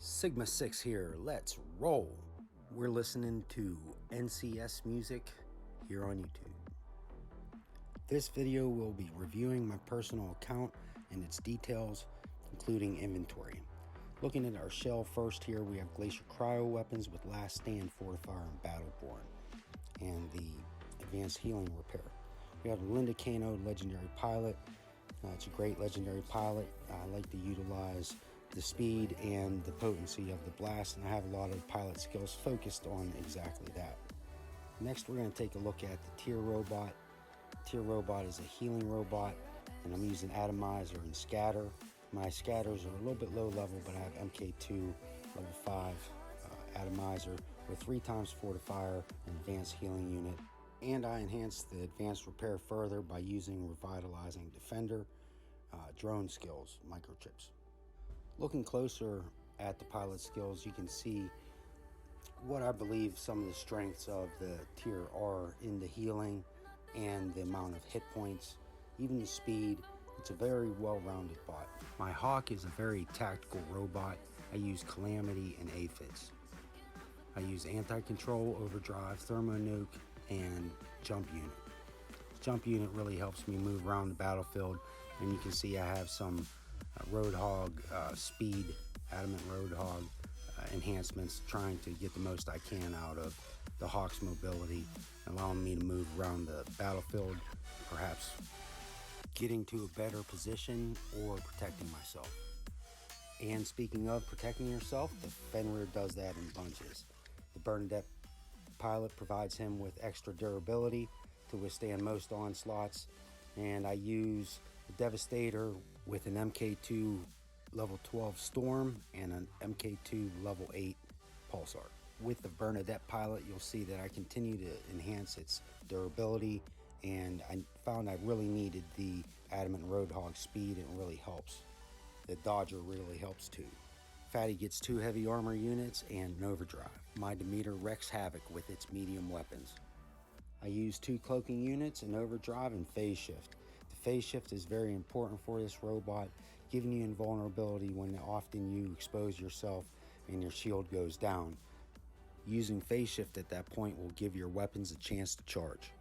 Sigma 6 here, let's roll. We're listening to NCS music here on YouTube. This video will be reviewing my personal account and its details, including inventory. Looking at our shell first here, we have Glacier Cryo weapons with Last Stand, Fortifier, and Battleborn, and the Advanced Healing Repair. We have the Linda Cano Legendary Pilot. It's a great legendary pilot. I like to utilize the speed and the potency of the blast, and I have a lot of pilot skills focused on exactly that. Next, we're going to take a look at the Tier Robot. Tier Robot is a healing robot, and I'm using Atomizer and Scatter. My scatters are a little bit low level, but I have MK2 level 5 Atomizer with 3 times Fortifier and Advanced Healing Unit. And I enhanced the Advanced Repair further by using Revitalizing Defender, drone skills, microchips. Looking closer at the pilot skills, you can see what I believe some of the strengths of the tier are in the healing and the amount of hit points, even the speed. It's a very well-rounded bot. My Hawk is a very tactical robot. I use Calamity and Aphids. I use Anti-Control, Overdrive, Thermo Nuke, and Jump Unit. Jump Unit really helps me move around the battlefield, and you can see I have some Roadhog speed, Adamant Roadhog enhancements, trying to get the most I can out of the Hawk's mobility, allowing me to move around the battlefield, perhaps getting to a better position or protecting myself. And speaking of protecting yourself, the Fenrir does that in bunches. The Bernadette pilot provides him with extra durability to withstand most onslaughts, and I use the Devastator with an MK2 level 12 Storm and an MK2 level 8 Pulsar. With the Bernadette pilot, you'll see that I continue to enhance its durability, and I found I really needed the Adamant Roadhog speed. It really helps. The Dodger really helps too. Fatty gets 2 heavy armor units and an overdrive. My Demeter wrecks havoc with its medium weapons. I use 2 cloaking units, an overdrive, and phase shift. The phase shift is very important for this robot, giving you invulnerability when often you expose yourself and your shield goes down. Using phase shift at that point will give your weapons a chance to charge.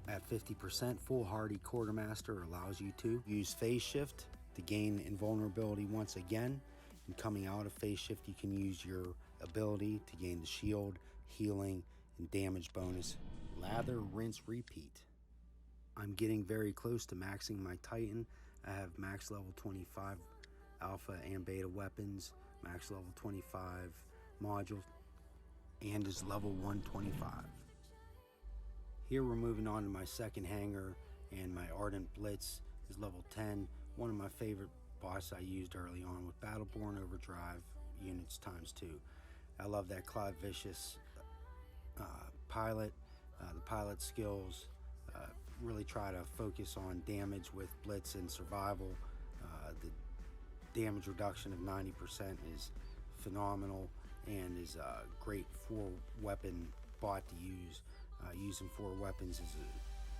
At 50%, Foolhardy Quartermaster allows you to use phase shift to gain invulnerability once again, and coming out of phase shift you can use your ability to gain the shield, healing, and damage bonus. Lather, rinse, repeat. I'm getting very close to maxing my Titan. I have max level 25 alpha and beta weapons, max level 25 module, and is level 125. Here we're moving on to my second hangar, and my Ardent Blitz is level 10. One of my favorite boss I used early on with Battleborn Overdrive units ×2. I love that Clive Vicious pilot. The pilot skills really try to focus on damage with Blitz and survival. The damage reduction of 90% is phenomenal and is a great 4-weapon bot to use. Using 4 weapons is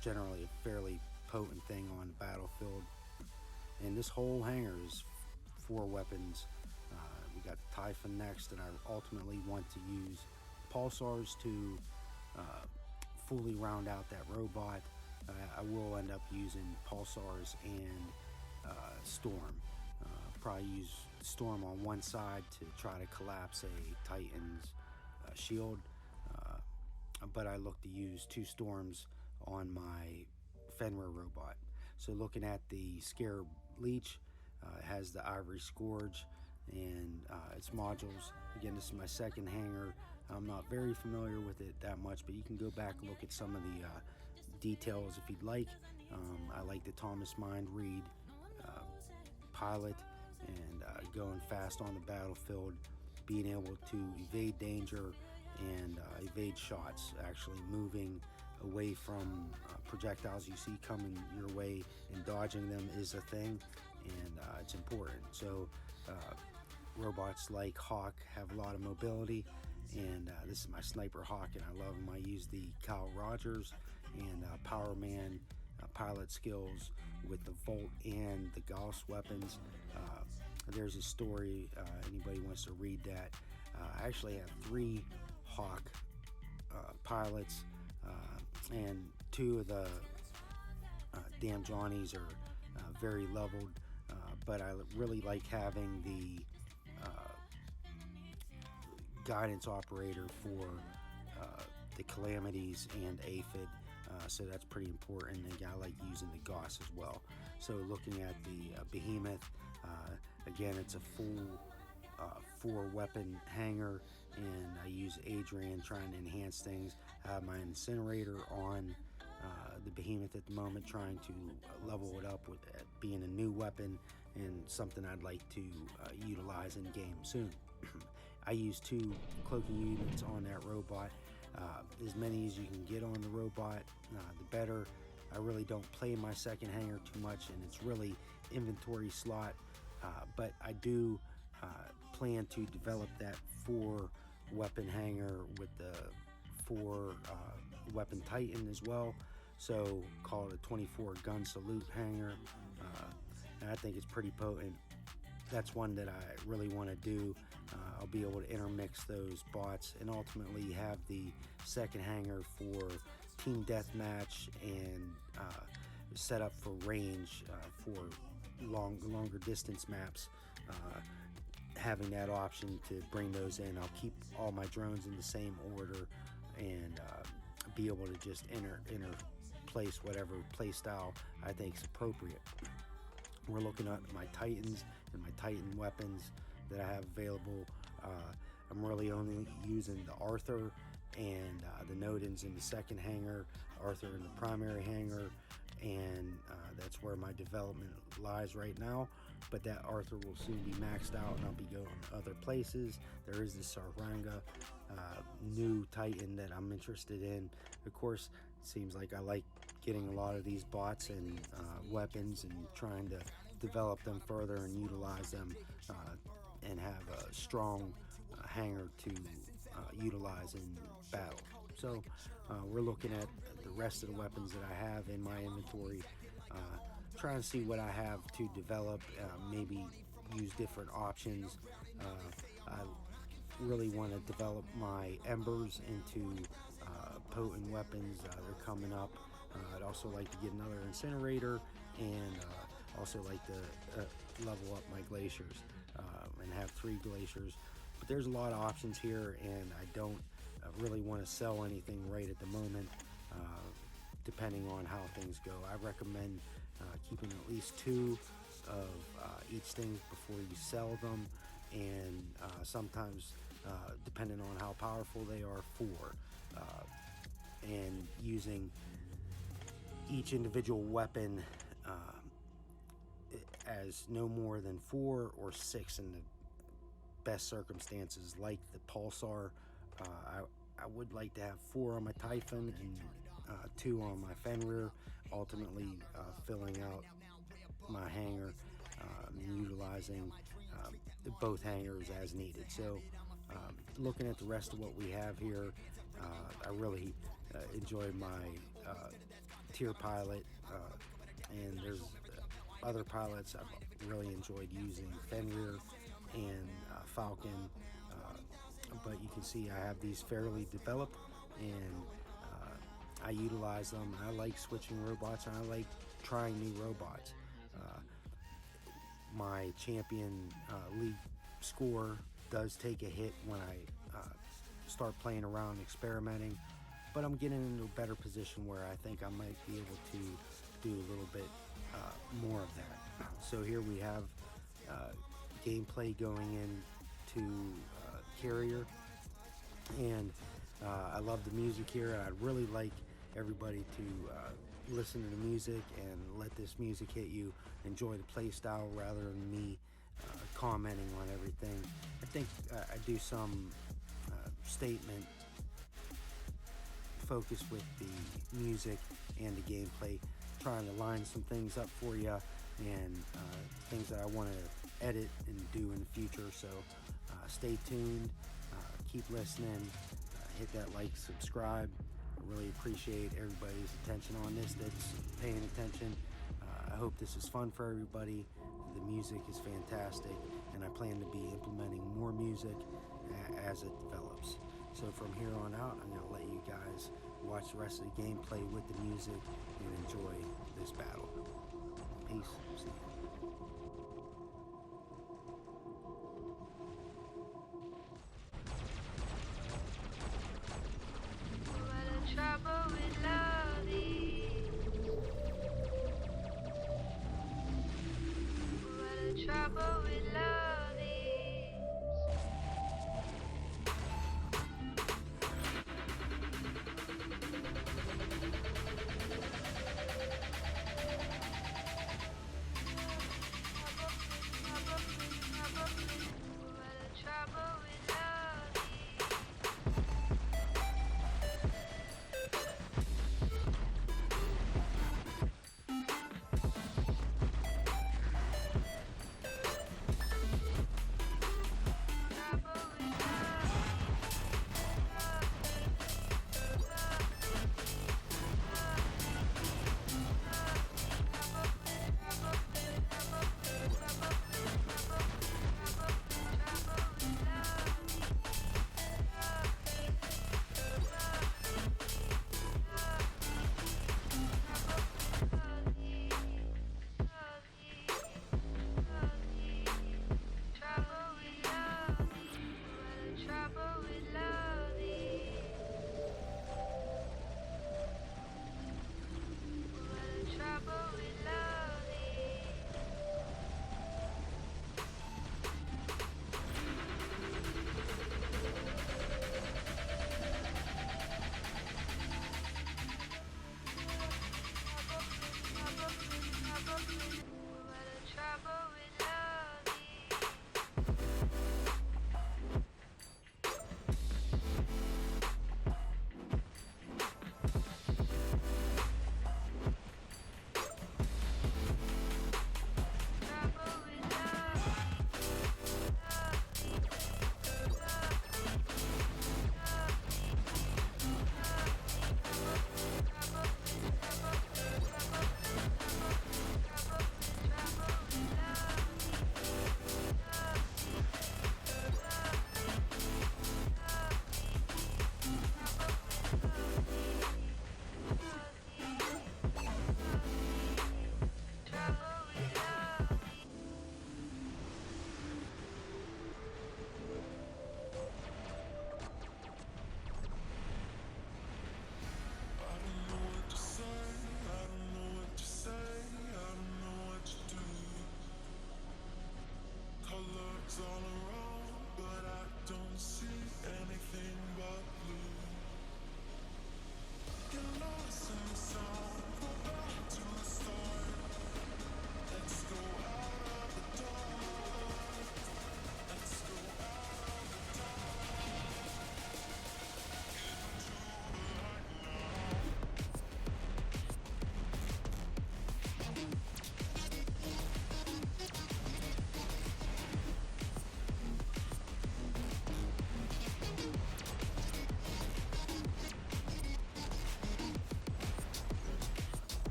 generally a fairly potent thing on the battlefield. And this whole hangar is 4 weapons. We got Typhon next, and I ultimately want to use Pulsars to fully round out that robot. I will end up using Pulsars and Storm. Probably use Storm on one side to try to collapse a Titan's shield, but I look to use 2 Storms on my Fenrir robot. So looking at the Scarab Leech, it has the Ivory Scourge and its modules. Again, this is my second hangar. I'm not very familiar with it that much, but you can go back and look at some of the details if you'd like. I like the Thomas Mind Reed pilot, and going fast on the battlefield, being able to evade danger and evade shots, actually moving away from projectiles you see coming your way and dodging them is a thing, and it's important. So robots like Hawk have a lot of mobility, and this is my Sniper Hawk, and I love him. I use the Kyle Rogers and Power Man pilot skills with the Volt and the Gauss weapons. There's a story, anybody wants wants to read that. I actually have 3 Hawk pilots, and 2 of the Damn Johnnies are very leveled, but I really like having the guidance operator for the Calamities and Aphid, so that's pretty important. And I like using the Goss as well. So looking at the Behemoth, again, it's a full 4-weapon hanger, and I use Adrian trying to enhance things. I have my Incinerator on the Behemoth at the moment, trying to level it up with being a new weapon and something I'd like to utilize in game soon. I use 2 cloaking units on that robot. As many as you can get on the robot, the better. I really don't play my second hanger too much, and it's really inventory slot, but I do plan to develop that 4-weapon hanger with the 4-weapon Titan as well. So call it a 24 gun salute hanger, and I think it's pretty potent. That's one that I really want to do. I'll be able to intermix those bots and ultimately have the second hanger for team deathmatch and set up for range for longer distance maps. Having that option to bring those in, I'll keep all my drones in the same order and be able to just interplace whatever play style I think is appropriate. We're looking at my Titans and my Titan weapons that I have available. I'm really only using the Arthur and the Nodens in the second hanger, Arthur in the primary hanger, and that's where my development lies right now. But that Arthur will soon be maxed out, and I'll be going to other places. There is this Saranga new Titan that I'm interested in. Of course, it seems like I like getting a lot of these bots and weapons and trying to develop them further and utilize them and have a strong hanger to utilize in battle. So we're looking at the rest of the weapons that I have in my inventory, trying to see what I have to develop, maybe use different options. I really want to develop my Embers into potent weapons. They're coming up. I'd also like to get another Incinerator, and also like to level up my Glaciers and have 3 Glaciers. But there's a lot of options here, and I don't really want to sell anything right at the moment, depending on how things go. I recommend keeping at least 2 of each thing before you sell them, and sometimes depending on how powerful they are, 4, and using each individual weapon as no more than 4 or 6 in the best circumstances, like the Pulsar. I would like to have 4 on my Typhon and 2 on my Fenrir, ultimately filling out my hanger and utilizing both hangers as needed. So looking at the rest of what we have here, I really enjoyed my tier pilot, and there's other pilots I've really enjoyed using, Fenrir and Falcon, but you can see I have these fairly developed, and I utilize them. I like switching robots, and I like trying new robots. My champion league score does take a hit when I start playing around and experimenting, but I'm getting into a better position where I think I might be able to do a little bit more of that. So here we have gameplay going into Carrier, and I love the music here, and I'd really like everybody to listen to the music and let this music hit you. Enjoy the play style rather than me commenting on everything. I think I do some statement focus with the music and the gameplay, trying to line some things up for you, and things that I want to edit and do in the future. So stay tuned, keep listening, hit that like, subscribe. I really appreciate everybody's attention on this that's paying attention. I hope this is fun for everybody. The music is fantastic, and I plan to be implementing more music as it develops. So from here on out, I'm going to let you guys watch the rest of the gameplay with the music and enjoy this battle. Peace. See you.